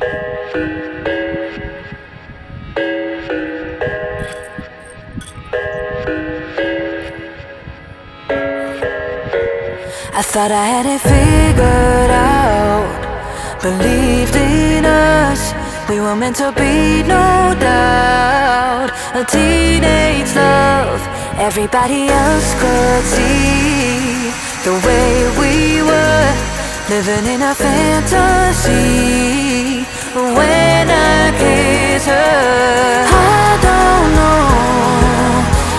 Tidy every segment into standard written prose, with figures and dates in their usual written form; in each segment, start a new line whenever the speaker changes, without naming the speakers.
I thought I had it figured out, believed in us, we were meant to be, no doubt. A teenage love, everybody else could see the way we were, living in a fantasy. When I kiss her, I don't know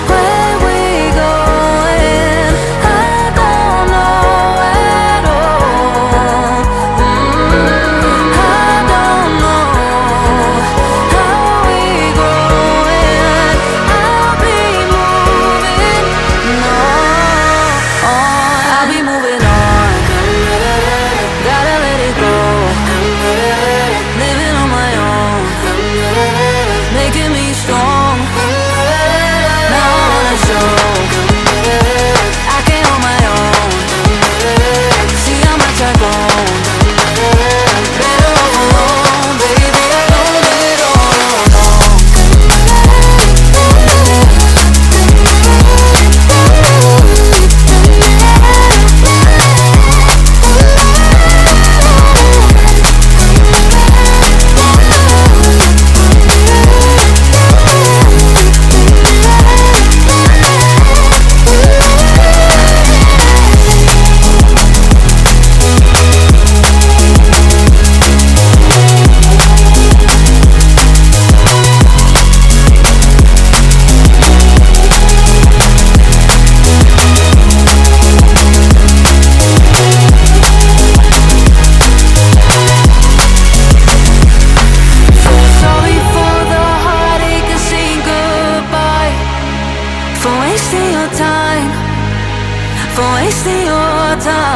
where we're going, I don't know at all. I don't know how we're growing, I'll be moving on, I'll be moving on. Gotta let it go, living on my own, making me strong. Now I wanna show I can hold my own, see how much I've grown. Better off alone, baby, I don't need it all alone. For wasting your time.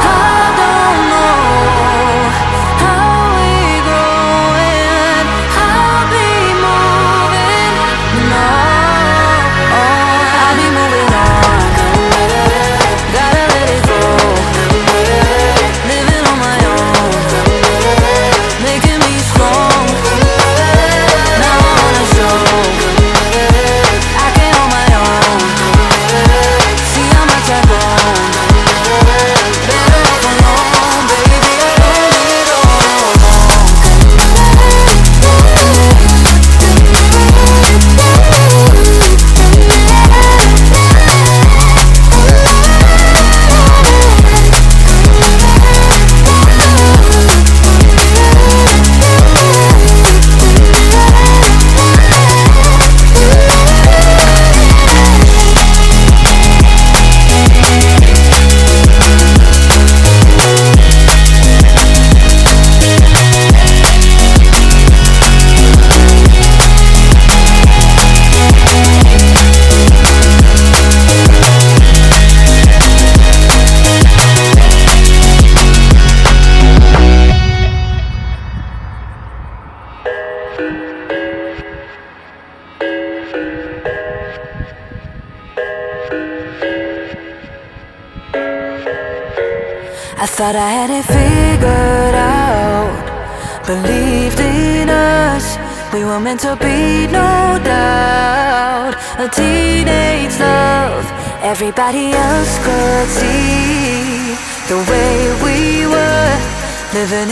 I don't know how we're growing, I'll be moving on, I'll be moving on. Gotta let it go, living on my own, making me strong. Now I wanna show I can hold my own, see how much I've grown. Better off alone, baby, I don't need it all alone. I thought I had it figured out, believed in us, we were meant to be, no doubt. A teenage love, everybody else could see the way we were, living in